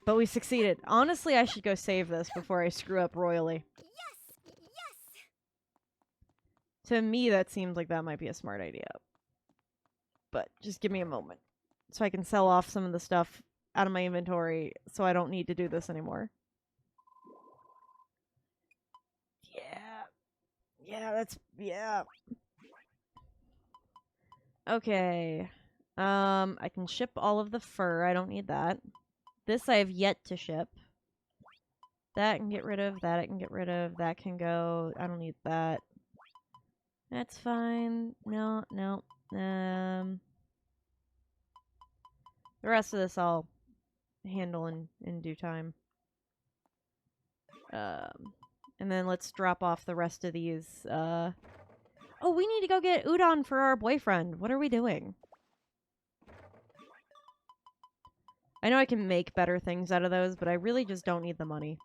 But we succeeded. Honestly, I should go save this before I screw up royally. Yes! Yes! To me, that seems like that might be a smart idea. But just give me a moment. So I can sell off some of the stuff out of my inventory so I don't need to do this anymore. Yeah. Yeah. Okay. I can ship all of the fur. I don't need that. This I have yet to ship. That I can get rid of. That I can get rid of. That can go. I don't need that. That's fine. No. The rest of this I'll handle in due time. And then let's drop off the rest of these. Oh, we need to go get udon for our boyfriend. What are we doing? I know I can make better things out of those, but I really just don't need the money.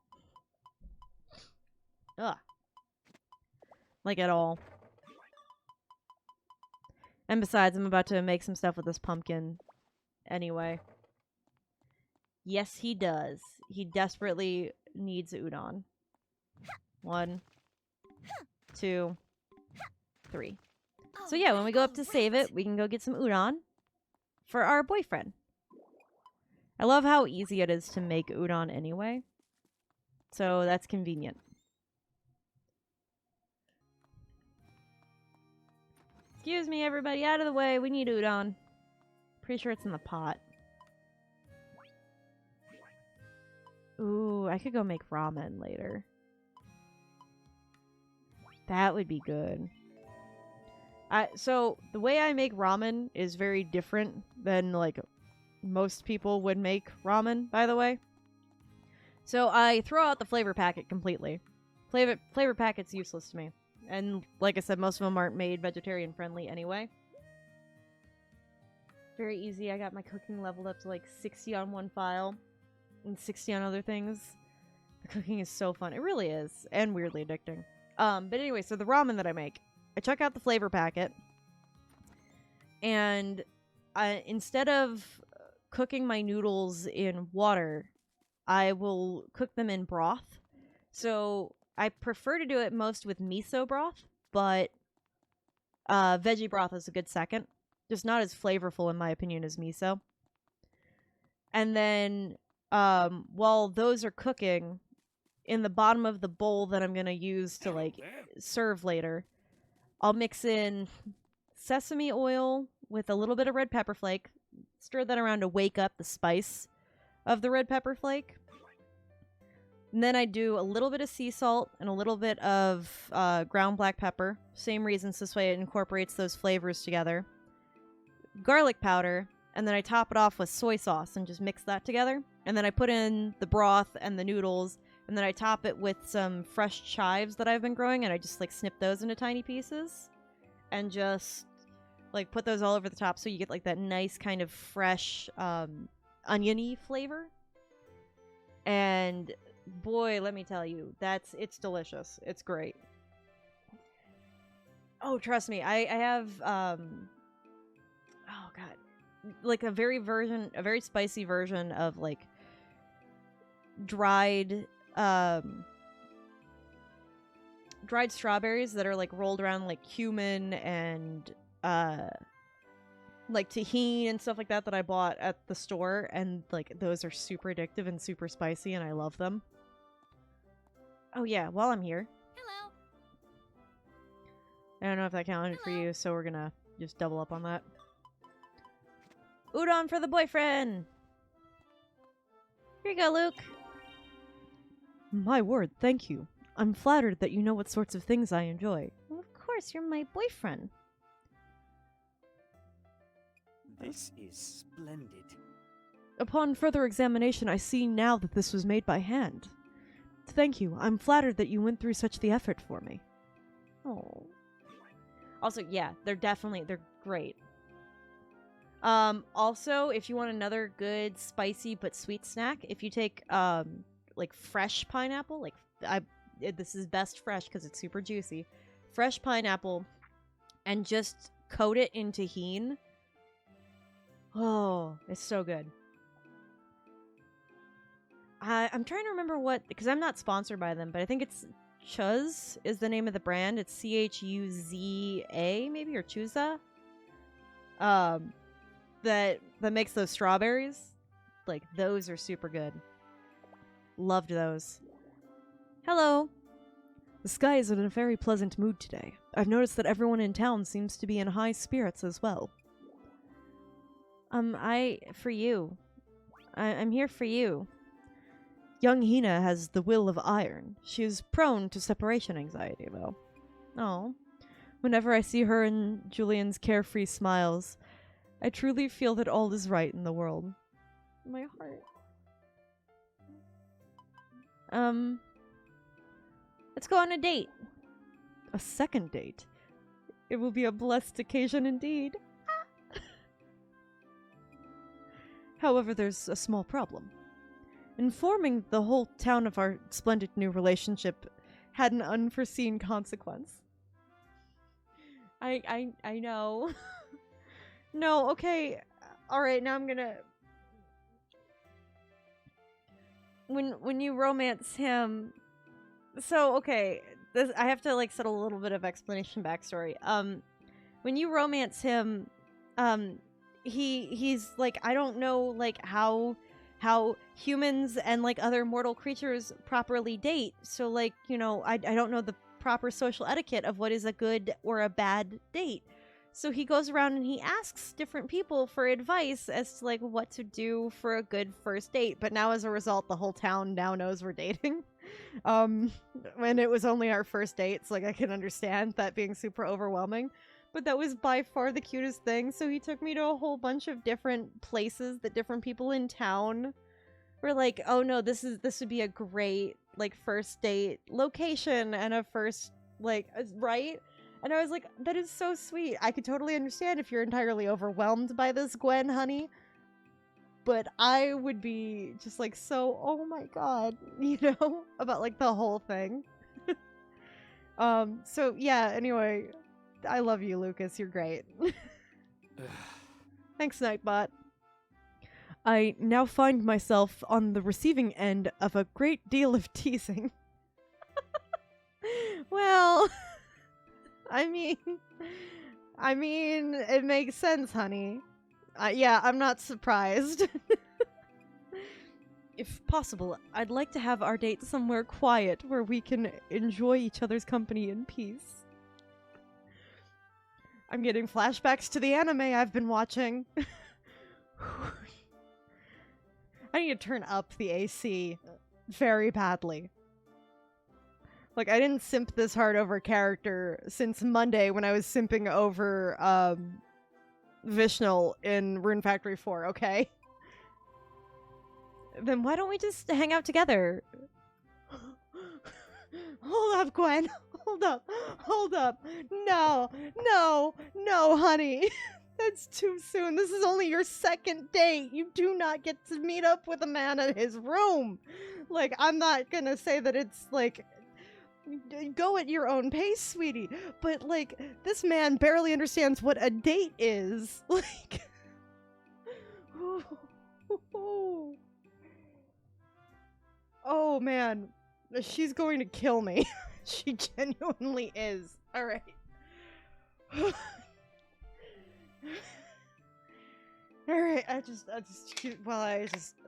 Ugh. Like, at all. And besides, I'm about to make some stuff with this pumpkin anyway. Yes, he does. He desperately needs udon. 1, 2, 3. So yeah, when we go up to save it, we can go get some udon for our boyfriend. I love how easy it is to make udon anyway. So that's convenient. Excuse me, everybody, out of the way. We need udon. Pretty sure it's in the pot. Ooh, I could go make ramen later. That would be good. So the way I make ramen is very different than like most people would make ramen, by the way. So I throw out the flavor packet completely. Flavor packet's useless to me. And like I said, most of them aren't made vegetarian friendly anyway. Very easy. I got my cooking leveled up to like 60 on one file and 60 on other things. The cooking is so fun. It really is. And weirdly addicting. But anyway, so the ramen that I make, I chuck out the flavor packet. And instead of cooking my noodles in water, I will cook them in broth. So I prefer to do it most with miso broth, but veggie broth is a good second. Just not as flavorful, in my opinion, as miso. And then while those are cooking, in the bottom of the bowl that I'm going to use to like serve later, I'll mix in sesame oil with a little bit of red pepper flake. Stir that around to wake up the spice of the red pepper flake. And then I do a little bit of sea salt and a little bit of ground black pepper. Same reasons, this way it incorporates those flavors together. Garlic powder, and then I top it off with soy sauce and just mix that together. And then I put in the broth and the noodles, and then I top it with some fresh chives that I've been growing, and I just like snip those into tiny pieces. And just like put those all over the top so you get like that nice kind of fresh oniony flavor. And boy, let me tell you, it's delicious. It's great. Oh, trust me, I have oh god, like a very spicy version of like dried strawberries that are like rolled around like cumin and like tahini and stuff like that I bought at the store, and like those are super addictive and super spicy, and I love them. Oh yeah, while I'm here. Hello. I don't know if that counted for you, so we're gonna just double up on that. Udon for the boyfriend! Here you go, Luke. My word, thank you. I'm flattered that you know what sorts of things I enjoy. Well, of course, you're my boyfriend. This is splendid. Upon further examination, I see now that this was made by hand. Thank you. I'm flattered that you went through such the effort for me. Oh. Also, yeah, they're great. Also, if you want another good spicy but sweet snack, if you take like fresh pineapple, like this is best fresh because it's super juicy. Fresh pineapple, and just coat it in tahini. Oh, it's so good. I'm trying to remember what, because I'm not sponsored by them, but I think it's Chuz is the name of the brand. It's Chuza, maybe, or Chuza. That makes those strawberries. Like, those are super good. Loved those. Hello. The sky is in a very pleasant mood today. I've noticed that everyone in town seems to be in high spirits as well. For you. I'm here for you. Young Hina has the will of iron. She is prone to separation anxiety, though. Oh. Whenever I see her and Julian's carefree smiles, I truly feel that all is right in the world. My heart. Let's go on a date. A second date? It will be a blessed occasion indeed. However, there's a small problem. Informing the whole town of our splendid new relationship had an unforeseen consequence. I know. No, okay. Alright, now I'm gonna... When you romance him... So, okay, this I have to, like, set a little bit of explanation backstory. When you romance him, he's, like, I don't know, like, how humans and, like, other mortal creatures properly date. So, like, you know, I don't know the proper social etiquette of what is a good or a bad date. So he goes around and he asks different people for advice as to, like, what to do for a good first date. But now, as a result, the whole town now knows we're dating. When it was only our first date, so, like, I can understand that being super overwhelming. But that was by far the cutest thing. So he took me to a whole bunch of different places that different people in town were like, oh no, this would be a great, like, first date location and a first, like, right? And I was like, that is so sweet. I could totally understand if you're entirely overwhelmed by this, Gwen, honey. But I would be just, like, so, oh my god, you know, about, like, the whole thing. So, yeah, anyway, I love you, Lucas. You're great. Thanks, Nightbot. I now find myself on the receiving end of a great deal of teasing. Well... I mean, it makes sense, honey. Yeah, I'm not surprised. If possible, I'd like to have our date somewhere quiet where we can enjoy each other's company in peace. I'm getting flashbacks to the anime I've been watching. I need to turn up the AC very badly. Like, I didn't simp this hard over a character since Monday when I was simping over, Vishnal in Rune Factory 4, okay? Then why don't we just hang out together? Hold up, Gwen. Hold up. No, honey. That's too soon. This is only your second date. You do not get to meet up with a man at his room. Like, I'm not gonna say that it's, like... Go at your own pace, sweetie. But, like, this man barely understands what a date is. Like... Oh, man. She's going to kill me. She genuinely is. Alright. Alright,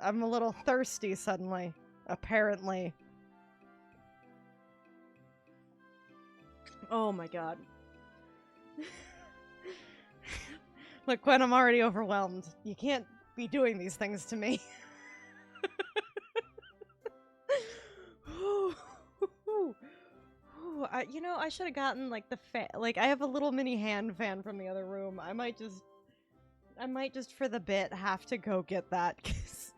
I'm a little thirsty suddenly. Apparently. Oh my god. Look, Gwen, I'm already overwhelmed. You can't be doing these things to me. You know, I should have gotten, like, the fan. Like, I have a little mini hand fan from the other room. I might just for the bit have to go get that, 'cause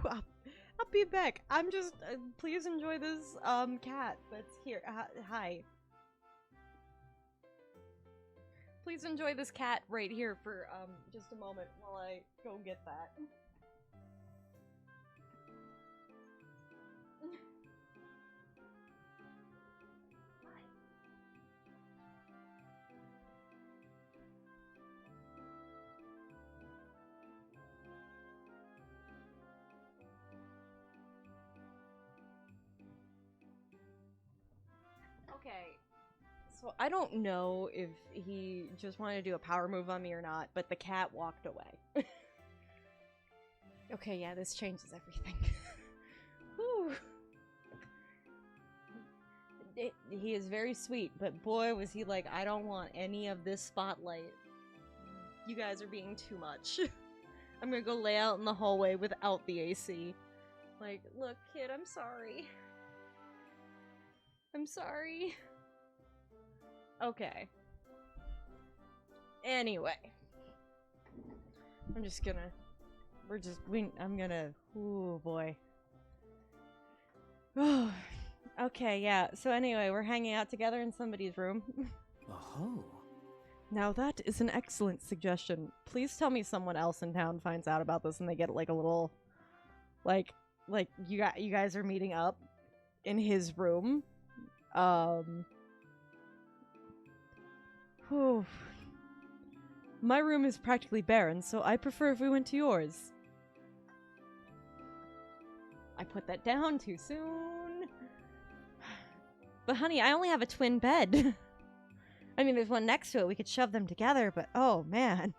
I'll be back. I'm just, please enjoy this, cat that's here. Hi. Please enjoy this cat right here for, just a moment while I go get that. So I don't know if he just wanted to do a power move on me or not, but the cat walked away. Okay, yeah, this changes everything. Whew. He is very sweet, but boy, was he like, I don't want any of this spotlight. You guys are being too much. I'm gonna go lay out in the hallway without the AC. Like, look, kid, I'm sorry. I'm sorry. Okay. Anyway. I'm just gonna... I'm gonna... Ooh, boy. Okay, yeah. So anyway, we're hanging out together in somebody's room. Oh. Now that is an excellent suggestion. Please tell me someone else in town finds out about this and they get like a little... Like you guys are meeting up in his room. Whew. My room is practically barren, so I prefer if we went to yours. I put that down too soon. But honey, I only have a twin bed. I mean, there's one next to it. We could shove them together, but oh man.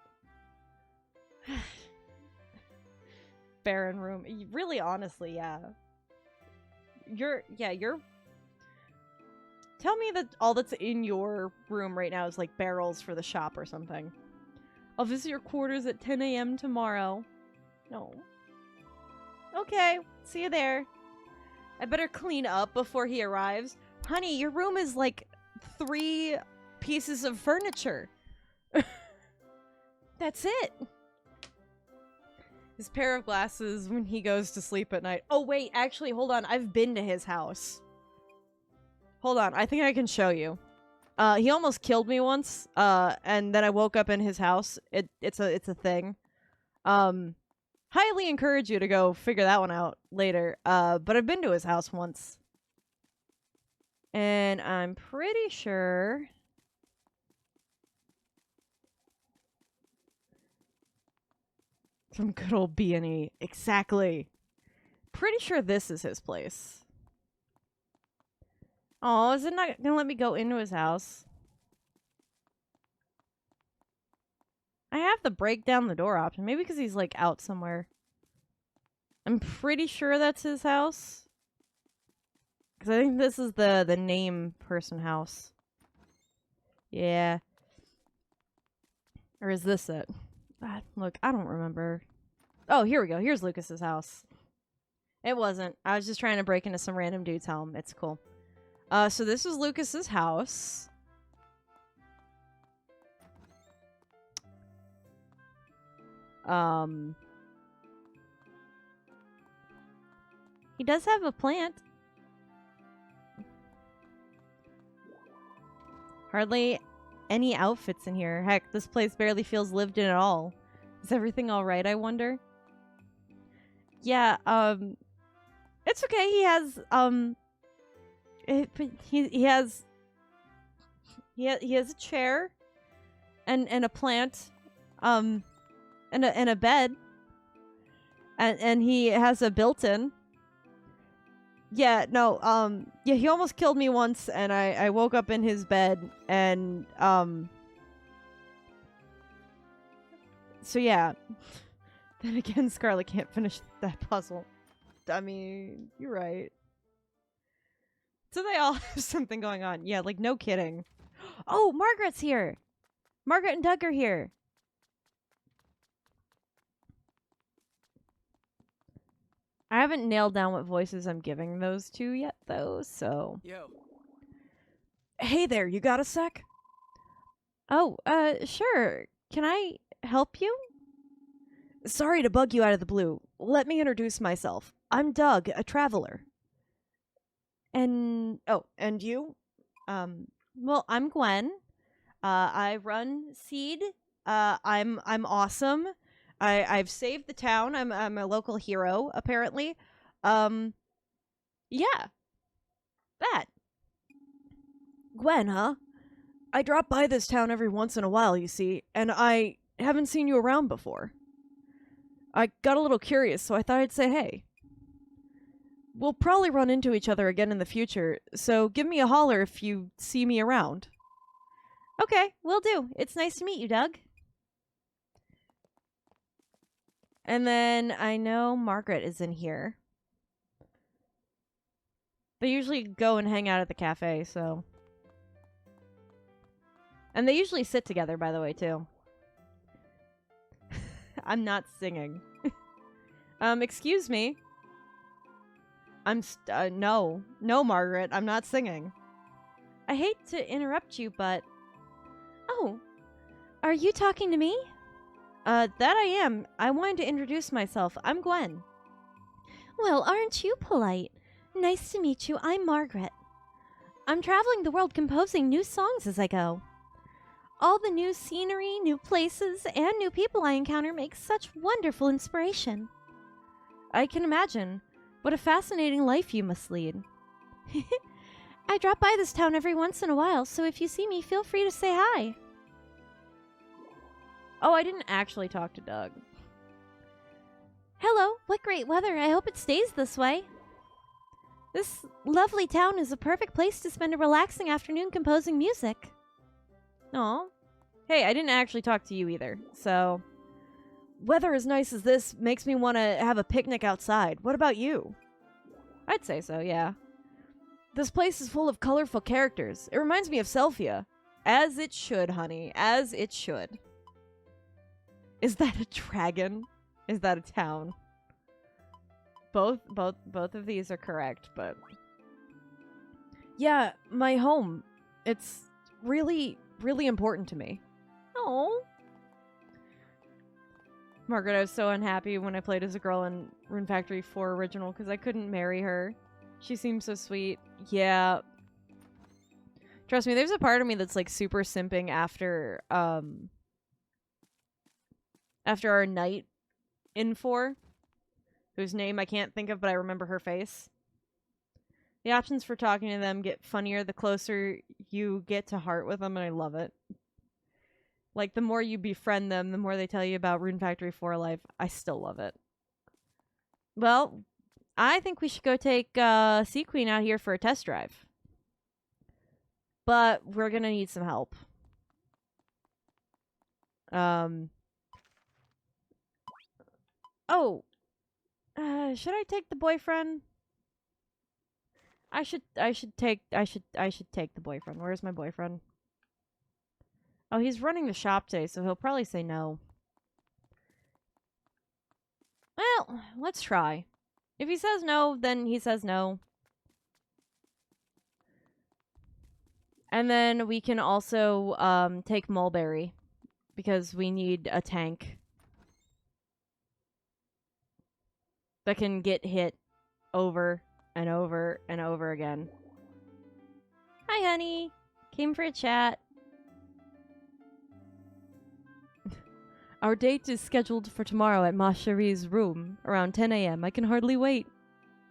Barren room. Really, honestly, yeah. You're... Tell me that all that's in your room right now is like barrels for the shop or something. I'll visit your quarters at 10 a.m. tomorrow. No. Okay, see you there. I better clean up before he arrives. Honey, your room is like 3 pieces of furniture. That's it. His pair of glasses when he goes to sleep at night. Oh, wait, actually, hold on. I've been to his house. Hold on, I think I can show you. He almost killed me once, and then I woke up in his house. It's a thing. Highly encourage you to go figure that one out later. But I've been to his house once. And I'm pretty sure... Some good old B&E. Exactly. Pretty sure this is his place. Oh, is it not gonna let me go into his house? I have the break down the door option. Maybe because he's like out somewhere. I'm pretty sure that's his house. Because I think this is the name person house. Yeah. Or is this it? Look, I don't remember. Oh, here we go. Here's Lucas's house. It wasn't. I was just trying to break into some random dude's home. It's cool. So this is Lucas's house. He does have a plant. Hardly any outfits in here. Heck, this place barely feels lived in at all. Is everything alright, I wonder? Yeah, it's okay. He has, he has a chair and a plant, and a bed, and he has a built-in. Yeah, no, yeah, he almost killed me once, and I woke up in his bed, and, so yeah. Then again, Scarlet can't finish that puzzle. I mean, you're right. So they all have something going on. Yeah, like, no kidding. Oh, Margaret's here! Margaret and Doug are here! I haven't nailed down what voices I'm giving those to yet, though, so... Yo. Hey there, you got a sec? Oh, sure. Can I help you? Sorry to bug you out of the blue. Let me introduce myself. I'm Doug, a traveler. And... Oh, and you? Well, I'm Gwen. I run Seed. I'm awesome. I've saved the town. I'm a local hero, apparently. Yeah. That. Gwen, huh? I drop by this town every once in a while, you see, and I haven't seen you around before. I got a little curious, so I thought I'd say hey. We'll probably run into each other again in the future, so give me a holler if you see me around. Okay, will do. It's nice to meet you, Doug. And then I know Margaret is in here. They usually go and hang out at the cafe, so. And they usually sit together, by the way, too. I'm not singing. Excuse me. No, Margaret, I'm not singing. I hate to interrupt you, but... Oh, are you talking to me? That I am. I wanted to introduce myself. I'm Gwen. Well, aren't you polite? Nice to meet you. I'm Margaret. I'm traveling the world composing new songs as I go. All the new scenery, new places, and new people I encounter make such wonderful inspiration. I can imagine. What a fascinating life you must lead. I drop by this town every once in a while, so if you see me, feel free to say hi. Oh, I didn't actually talk to Doug. Hello, what great weather. I hope it stays this way. This lovely town is a perfect place to spend a relaxing afternoon composing music. Aw. Hey, I didn't actually talk to you either, so... Weather as nice as this makes me want to have a picnic outside. What about you? I'd say so, yeah. This place is full of colorful characters. It reminds me of Selphia. As it should, honey. As it should. Is that a dragon? Is that a town? Both of these are correct, but... Yeah, my home. It's really, really important to me. Oh. Margaret, I was so unhappy when I played as a girl in Rune Factory 4 Original because I couldn't marry her. She seems so sweet. Yeah. Trust me, there's a part of me that's like super simping after our night in 4, whose name I can't think of, but I remember her face. The options for talking to them get funnier the closer you get to heart with them, and I love it. Like, the more you befriend them, the more they tell you about Rune Factory 4 life. I still love it. Well, I think we should go take Sea Queen out here for a test drive. But we're gonna need some help. Oh. Should I take the boyfriend? I should take the boyfriend. Where's my boyfriend? Oh, he's running the shop today, so he'll probably say no. Well, let's try. If he says no, then he says no. And then we can also take Mulberry, because we need a tank that can get hit over and over and over again. Hi, honey. Came for a chat. Our date is scheduled for tomorrow at Ma Cherie's room around 10 a.m. I can hardly wait.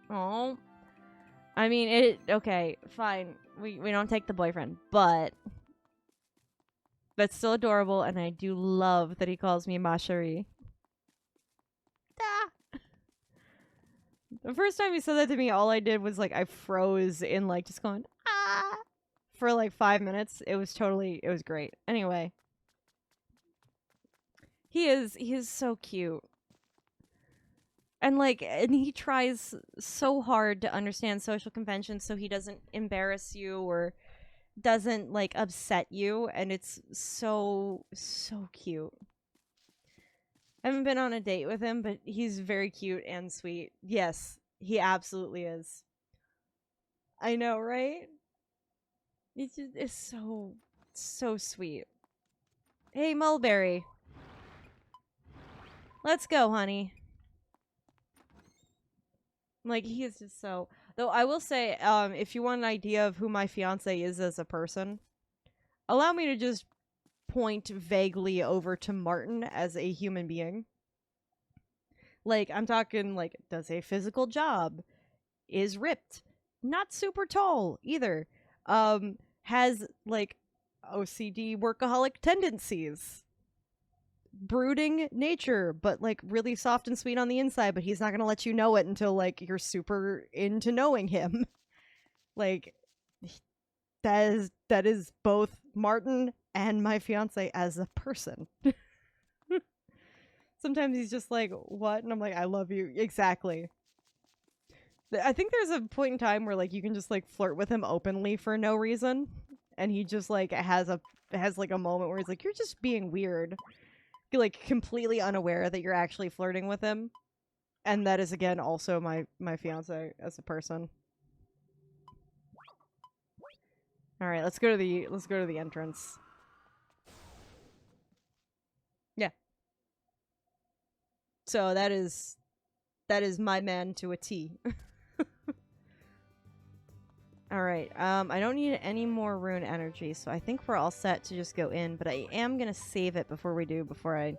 Oh. I mean, okay, fine. We don't take the boyfriend, but that's still adorable, and I do love that he calls me Ma Cherie. Ah. The first time he said that to me, all I did was, like, I froze in, like, just going, ah, for, like, 5 minutes. It was great. Anyway. He is so cute. And he tries so hard to understand social conventions so he doesn't embarrass you or doesn't, like, upset you. And it's so, so cute. I haven't been on a date with him, but he's very cute and sweet. Yes, he absolutely is. I know, right? It's so, so sweet. Hey, Mulberry. Let's go, honey. Like, he is just so... Though, I will say, if you want an idea of who my fiancé is as a person, allow me to just point vaguely over to Martin as a human being. Like, I'm talking, like, does a physical job, is ripped, not super tall, either, has, like, OCD workaholic tendencies, brooding nature, but, like, really soft and sweet on the inside, but he's not gonna let you know it until, like, you're super into knowing him. Like, that is both Martin and my fiance as a person. Sometimes he's just like, what? And I'm like, I love you. Exactly. I think there's a point in time where like you can just like flirt with him openly for no reason. And he just like has like a moment where he's like, you're just being weird. You're like completely unaware that you're actually flirting with him. And that is again also my fiance as a person. Alright, let's go to the entrance. Yeah. So that is my man to a T. Alright, I don't need any more rune energy, so I think we're all set to just go in, but I am gonna save it before I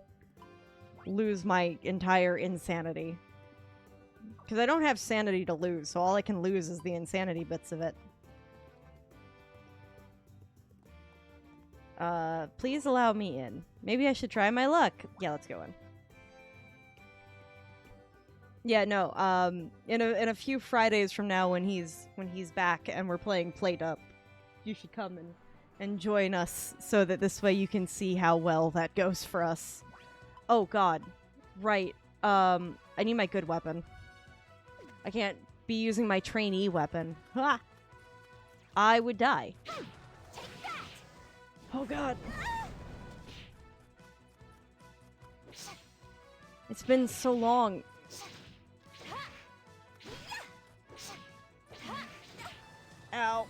lose my entire insanity. Because I don't have sanity to lose, so all I can lose is the insanity bits of it. Please allow me in. Maybe I should try my luck. Yeah, let's go in. Yeah, no, in a few Fridays from now when he's back and we're playing Plate Up, you should come and join us so that this way you can see how well that goes for us. Oh god. Right. I need my good weapon. I can't be using my trainee weapon. Ha! I would die. Oh god. It's been so long. Ow.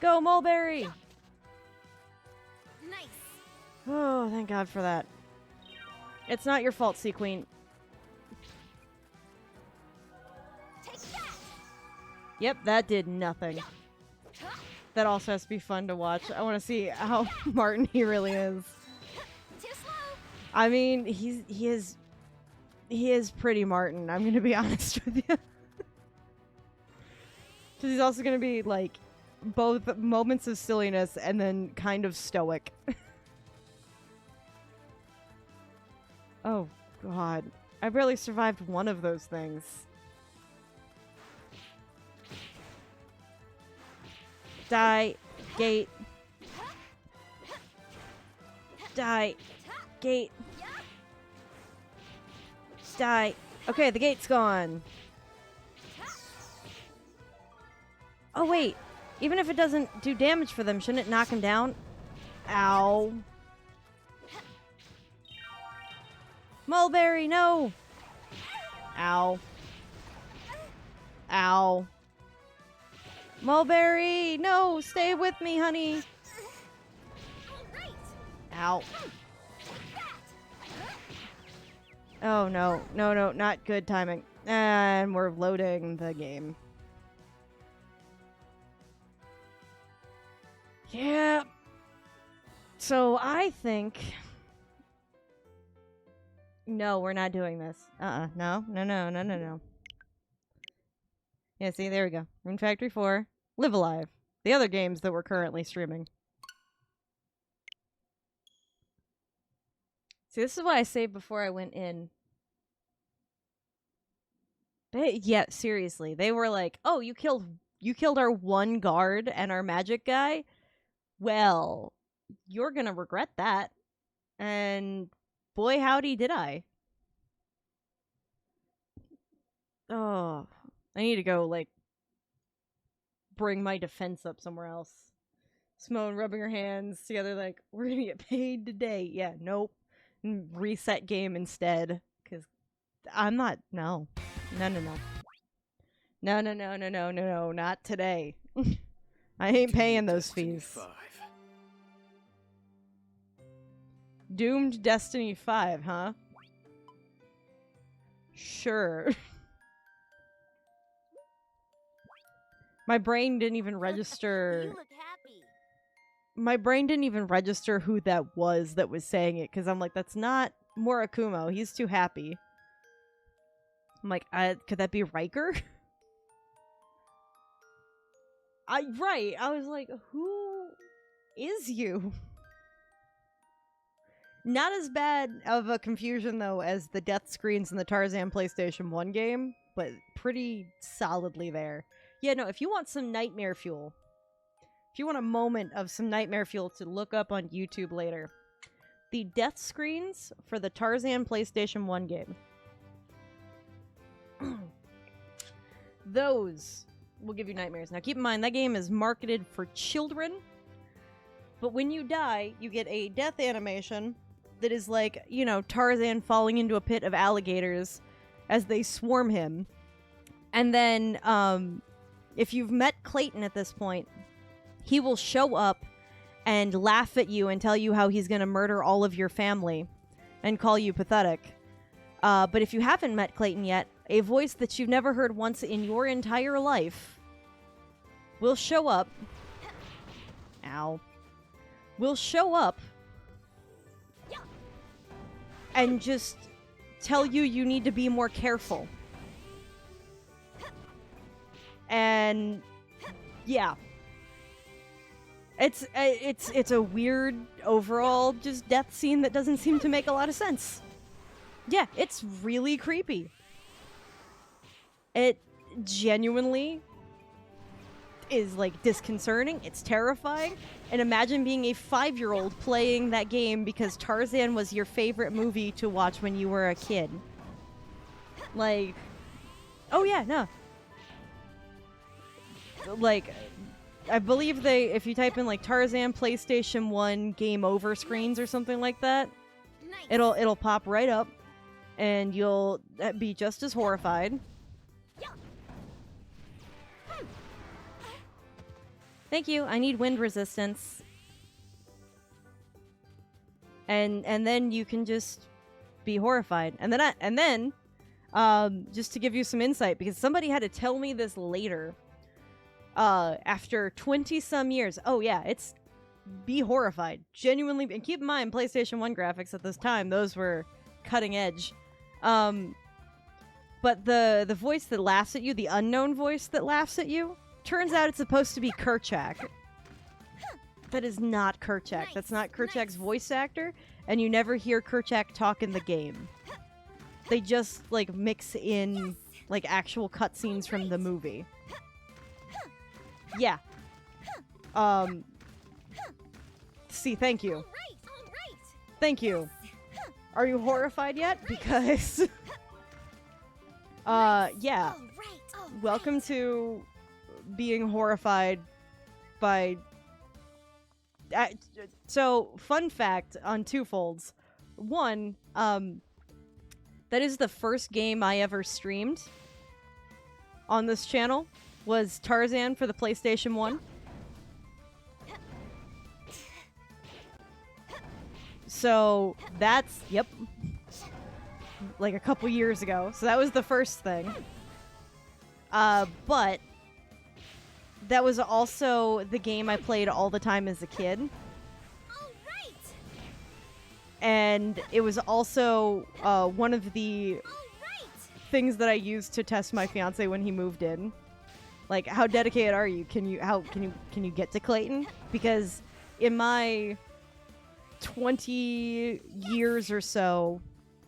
Go, Mulberry! Nice. Oh, thank God for that. It's not your fault, Sea Queen. Take that. Yep, that did nothing. That also has to be fun to watch. I want to see how Martin he really is. Too slow. I mean, he is pretty Martin. I'm gonna be honest with you. Because he's also gonna be like both moments of silliness and then kind of stoic. Oh god, I barely survived one of those things. Die, gate. Die, gate. Die. Okay, the gate's gone. Oh wait, even if it doesn't do damage for them, shouldn't it knock him down? Ow. Mulberry, no! Ow. Ow. Mulberry, no! Stay with me, honey! Right. Ow. Oh no, no, no, not good timing. And we're loading the game. Yeah. So I think... No, we're not doing this. No, no, no, no, no, no. Yeah, see, there we go. Rune Factory 4. Live Alive. The other games that we're currently streaming. See, this is what I saved before I went in. Yeah, seriously. They were like, oh, you killed our one guard and our magic guy? Well, you're gonna regret that. And boy, howdy did I. Oh, I need to go, like, bring my defense up somewhere else. Simone rubbing her hands together like, we're gonna get paid today. Yeah, nope. Reset game instead. Because I'm not, no. No, no, no. No, no, no, no, no, no, no, not today. I ain't paying those fees. 5. Doomed Destiny 5, huh? Sure. My brain didn't even register. You look happy. My brain didn't even register who that was saying it, because I'm like, that's not Murakumo. He's too happy. I'm like, could that be Riker? Right. I was like, who is you? Not as bad of a confusion, though, as the death screens in the Tarzan PlayStation 1 game, but pretty solidly there. Yeah, no, if you want some nightmare fuel, if you want a moment of some nightmare fuel to look up on YouTube later, the death screens for the Tarzan PlayStation 1 game. Those will give you nightmares. Now keep in mind, that game is marketed for children, but when you die, you get a death animation that is like, you know, Tarzan falling into a pit of alligators as they swarm him. And then, if you've met Clayton at this point, he will show up and laugh at you and tell you how he's gonna murder all of your family and call you pathetic. But if you haven't met Clayton yet, a voice that you've never heard once in your entire life will show up. Ow. Will show up and just tell you need to be more careful. And yeah. It's a weird overall just death scene that doesn't seem to make a lot of sense. Yeah, it's really creepy. It genuinely is like disconcerting. It's terrifying. And imagine being a 5-year-old playing that game because Tarzan was your favorite movie to watch when you were a kid. Like, oh yeah, no. Like, I believe if you type in like Tarzan PlayStation 1 game over screens or something like that, Nice. it'll pop right up and you'll be just as horrified. Thank you. I need wind resistance. And then you can just be horrified. And then just to give you some insight, because somebody had to tell me this later. After 20 some years. Oh yeah, it's be horrified. Genuinely, and keep in mind PlayStation 1 graphics at this time, those were cutting edge. But the voice that laughs at you, the unknown voice that laughs at you, turns out it's supposed to be Kerchak. That is not Kerchak. Nice, That's not Kerchak's nice. voice actor, and you never hear Kerchak talk in the game. They just like mix in like actual cutscenes from the movie. Yeah. See, thank you. All right. Thank you. Are you horrified yet? Because yeah. All right. Welcome to being horrified by so fun fact on twofolds. One, that is the first game I ever streamed on this channel, was Tarzan for the PlayStation 1. So that's, yep, like a couple years ago. So that was the first thing. But that was also the game I played all the time as a kid. All right. And it was also one of the All right. things that I used to test my fiance when he moved in. Like, how dedicated are you? Can you get to Clayton? Because in my 20 years or so,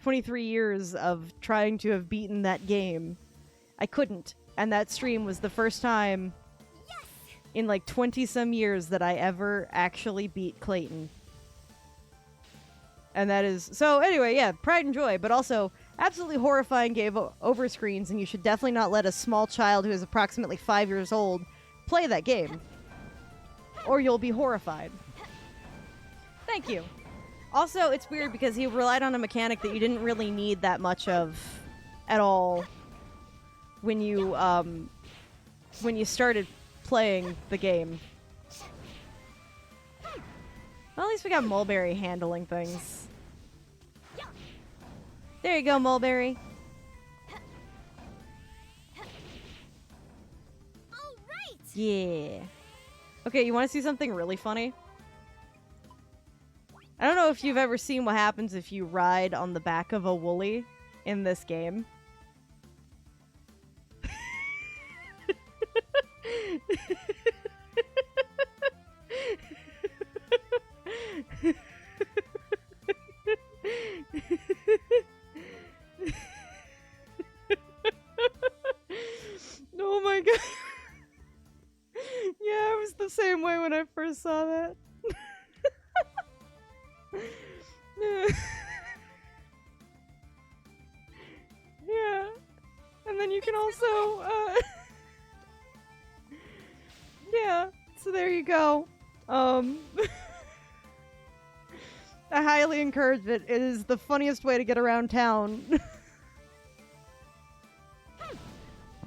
23 years of trying to have beaten that game, I couldn't. And that stream was the first time in like 20 some years that I ever actually beat Clayton. And that is, so anyway, yeah, pride and joy, but also absolutely horrifying game over screens, and you should definitely not let a small child who is approximately 5 years old play that game. Or you'll be horrified. Thank you. Also, it's weird because he relied on a mechanic that you didn't really need that much of at all when you started playing the game. Well, at least we got Mulberry handling things. There you go, Mulberry. All right. Yeah. Okay, you want to see something really funny? I don't know if you've ever seen what happens if you ride on the back of a woolly in this game. just saw that. Yeah. And then you can also, yeah. So there you go. I highly encourage it. It is the funniest way to get around town.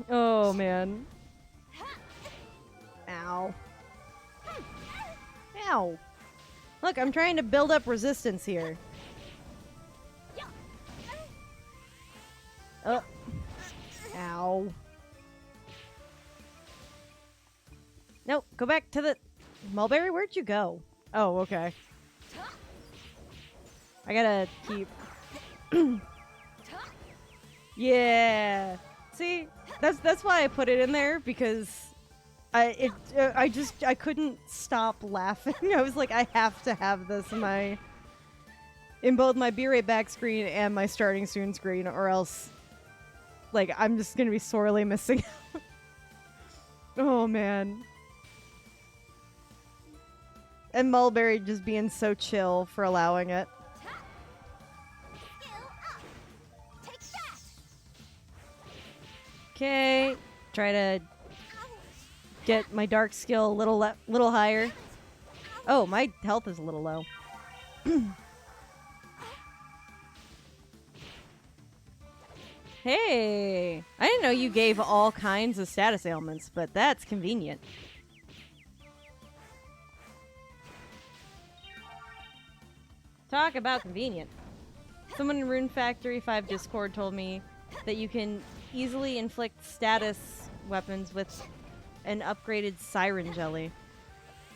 Oh, man. Ow. Ow. Look, I'm trying to build up resistance here. Ow. Nope, go back to the... Mulberry, where'd you go? Oh, okay. I gotta keep... Yeah! See? That's why I put it in there, because... I couldn't stop laughing. I was like, I have to have this in both my Be Right Back screen and my Starting Soon screen, or else, like, I'm just gonna be sorely missing out. Oh, man. And Mulberry just being so chill for allowing it. Skill up. Take that. Okay, try to get my dark skill a little higher. Oh, my health is a little low. Hey, I didn't know you gave all kinds of status ailments, but that's convenient. Talk about convenient. Someone in Rune Factory 5 Discord told me that you can easily inflict status weapons with an upgraded siren jelly.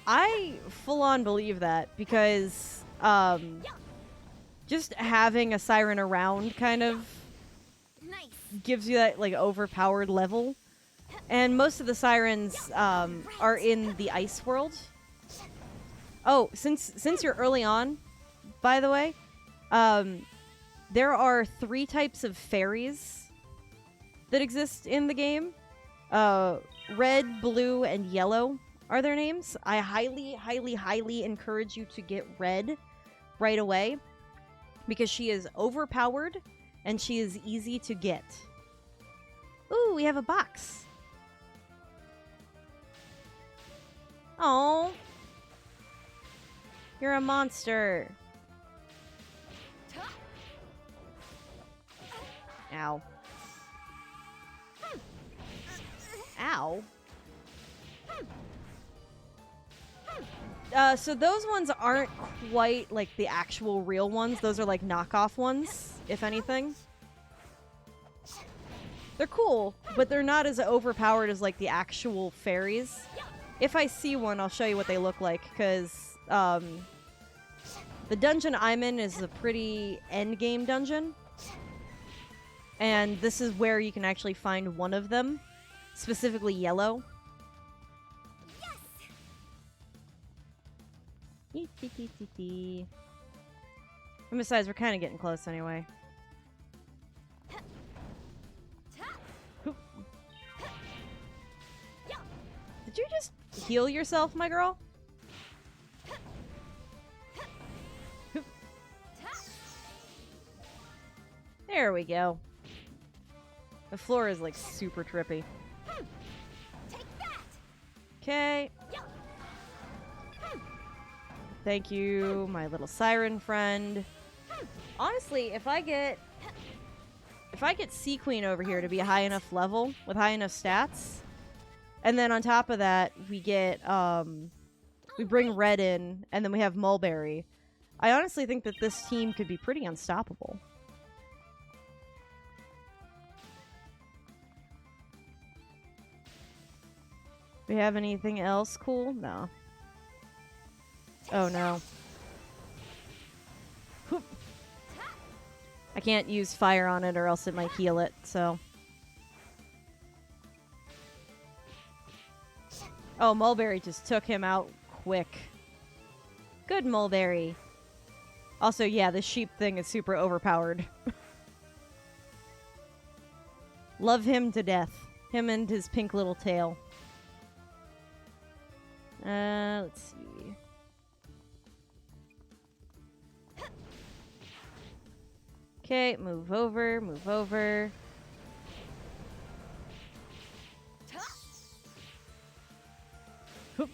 I full on believe that, because just having a siren around kind of Nice. gives you that like overpowered level. And most of the sirens are in the ice world. Oh, since you're early on, by the way, there are 3 types of fairies that exist in the game. Red, blue, and yellow are their names. I highly, highly, highly encourage you to get Red right away, because she is overpowered and she is easy to get. Ooh, we have a box. Oh, you're a monster. Ow. Ow. So those ones aren't quite like the actual real ones. Those are like knockoff ones, if anything. They're cool, but they're not as overpowered as like the actual fairies. If I see one, I'll show you what they look like, because the dungeon I'm in is a pretty endgame dungeon. And this is where you can actually find one of them, specifically yellow. And besides, we're kind of getting close anyway. Oop. Did you just heal yourself, my girl? Oop. There we go. The floor is like super trippy. Okay. Thank you, my little siren friend. Honestly, if I get Sea Queen over here to be a high enough level with high enough stats, and then on top of that we get we bring Red in, and then we have Mulberry, I honestly think that this team could be pretty unstoppable. Do we have anything else cool? No. Oh no. Whoop. I can't use fire on it or else it might heal it, so. Oh, Mulberry just took him out quick. Good Mulberry. Also, yeah, the sheep thing is super overpowered. Love him to death. Him and his pink little tail. Let's see. Okay, move over, move over. Hoop.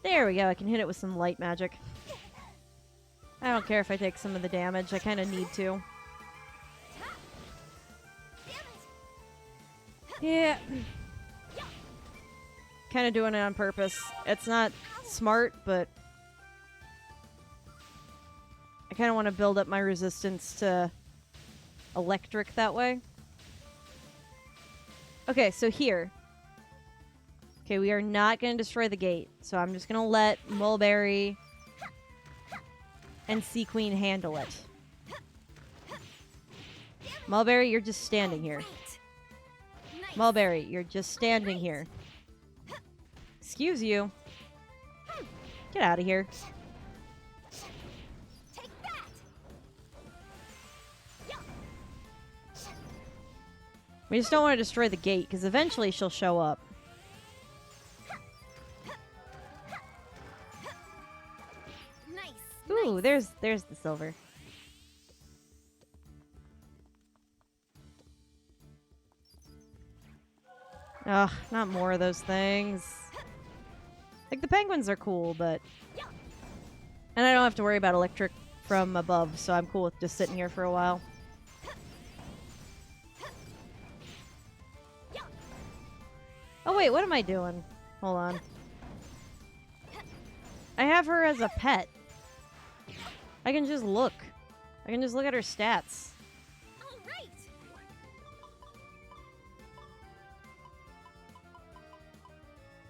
There we go, I can hit it with some light magic. I don't care if I take some of the damage, I kind of need to. Yeah. Kind of doing it on purpose. It's not smart, but I kind of want to build up my resistance to electric that way. Okay, so here. Okay, we are not going to destroy the gate, so I'm just going to let Mulberry and Sea Queen handle it. Mulberry, you're just standing here. Mulberry, you're just standing here. Excuse you. Get out of here. We just don't want to destroy the gate, because eventually she'll show up. Ooh, there's the silver. Ugh, not more of those things. Like, the penguins are cool, but... And I don't have to worry about electric from above, so I'm cool with just sitting here for a while. Oh wait, what am I doing? Hold on. I have her as a pet. I can just look. I can just look at her stats. All right.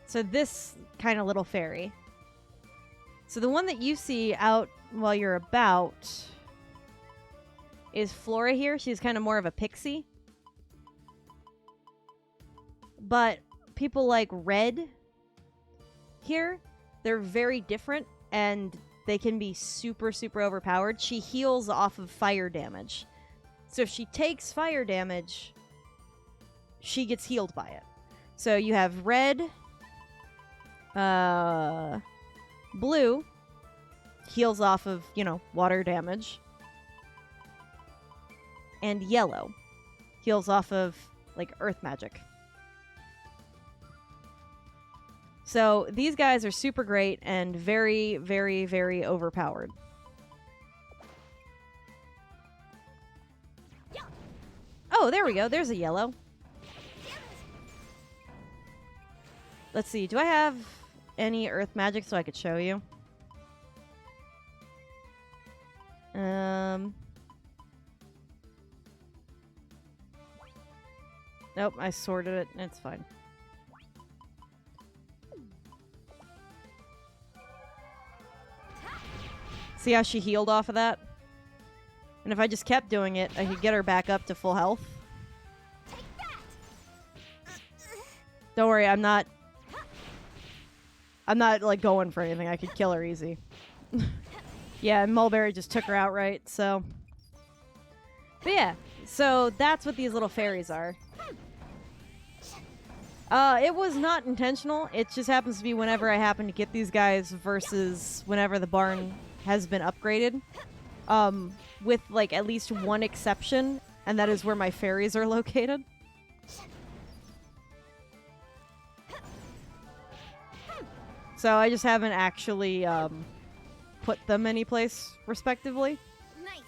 So this kind of little fairy. So the one that you see out while you're about is Flora here. She's kind of more of a pixie. But people like Red here, they're very different and they can be super, super overpowered. She heals off of fire damage. So if she takes fire damage, she gets healed by it. So you have Red, Blue, heals off of, you know, water damage. And Yellow heals off of, like, earth magic. So these guys are super great and very, very, very overpowered. Oh, there we go. There's a yellow. Let's see. Do I have any earth magic so I could show you? Nope, I sorted it. It's fine. See how she healed off of that? And if I just kept doing it, I could get her back up to full health. Don't worry, I'm not like going for anything. I could kill her easy. Yeah, and Mulberry just took her outright, so. But yeah, so that's what these little fairies are. It was not intentional. It just happens to be whenever I happen to get these guys versus whenever the barn has been upgraded. With, like, at least one exception, and that is where my fairies are located. So I just haven't actually, put them anyplace, respectively. Nice.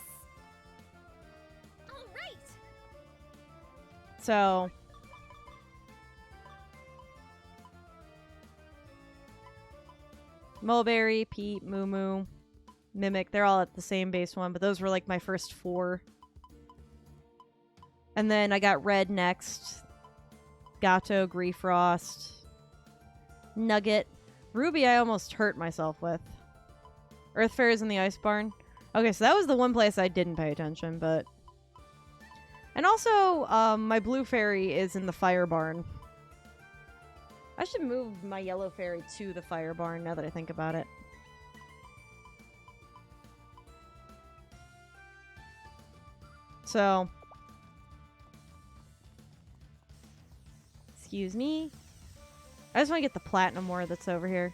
All right. So... Mulberry, Pete, Moo Moo, Mimic, they're all at the same base one, but those were like my first 4. And then I got Red next. Gato, Griefrost, Nugget. Ruby I almost hurt myself with. Earth Fairies in the Ice Barn. Okay, so that was the one place I didn't pay attention, but... And also, my Blue Fairy is in the Fire Barn. I should move my Yellow Fairy to the Fire Barn now that I think about it. So... Excuse me. I just want to get the Platinum Ore that's over here.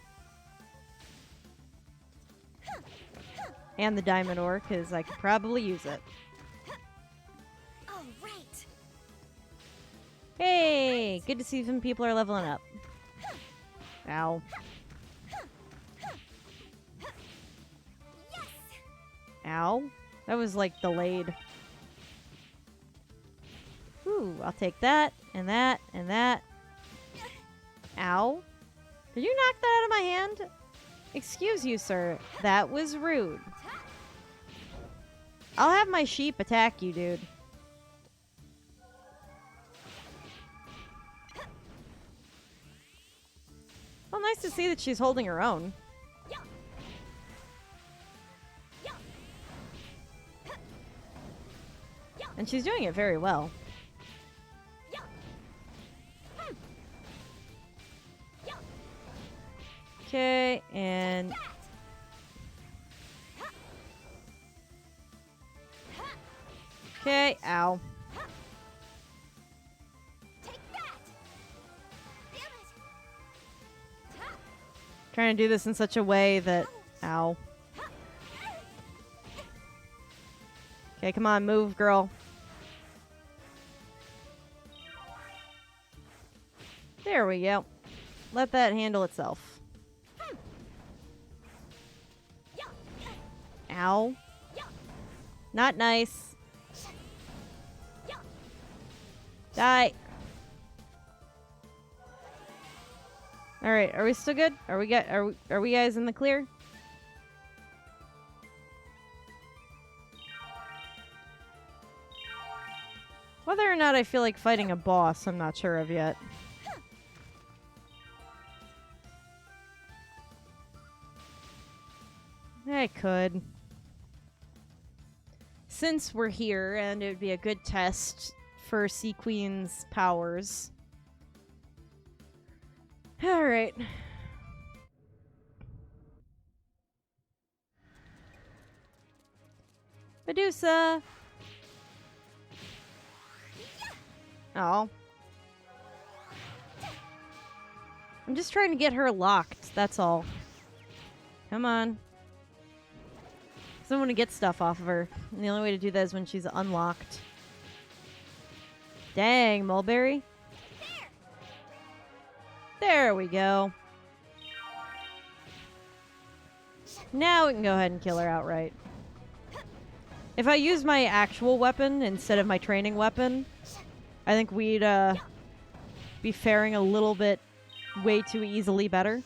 And the diamond ore, because I could probably use it. All right. Hey! Good to see some people are leveling up. Ow. Yes. Ow. That was like delayed. Ooh, I'll take that, and that, and that. Ow. Did you knock that out of my hand? Excuse you, sir. That was rude. I'll have my sheep attack you, dude. Well, nice to see that she's holding her own. And she's doing it very well. Okay, and... Okay, ow. Take that. Damn it. Trying to do this in such a way that... Ow. Okay, come on, move, girl. There we go. Let that handle itself. Ow. Not nice. Die. All right, are we still good? Are we guys in the clear? Whether or not I feel like fighting a boss, I'm not sure of yet. I could. Since we're here, and it would be a good test for Sea Queen's powers. Alright. Medusa! Oh. I'm just trying to get her locked, that's all. Come on. I want to get stuff off of her. And the only way to do that is when she's unlocked. Dang, Mulberry. There we go. Now we can go ahead and kill her outright. If I used my actual weapon instead of my training weapon, I think we'd be faring a little bit way too easily better.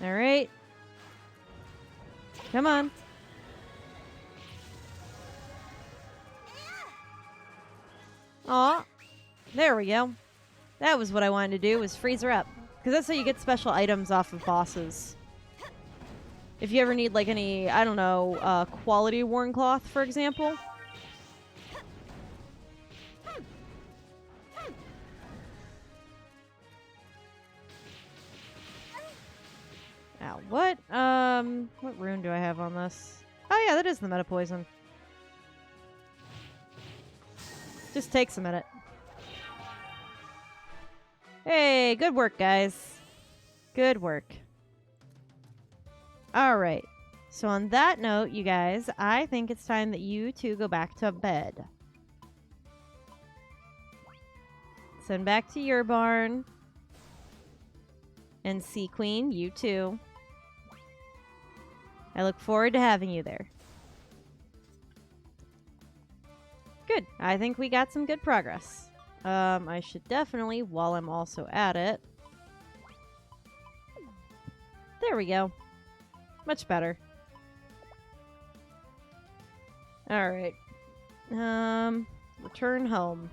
All right. Come on. Aw. There we go. That was what I wanted to do, was freeze her up. Because that's how you get special items off of bosses. If you ever need, like, any, I don't know, quality worn cloth, for example. Ow, what rune do I have on this? Oh yeah, that is the meta poison. Just takes a minute. Hey, good work, guys. Good work. Alright. So on that note, you guys, I think it's time that you two go back to bed. Send back to your barn. And Sea Queen, you too. I look forward to having you there. Good. I think we got some good progress. I should definitely, while I'm also at it... There we go. Much better. Alright. Return home.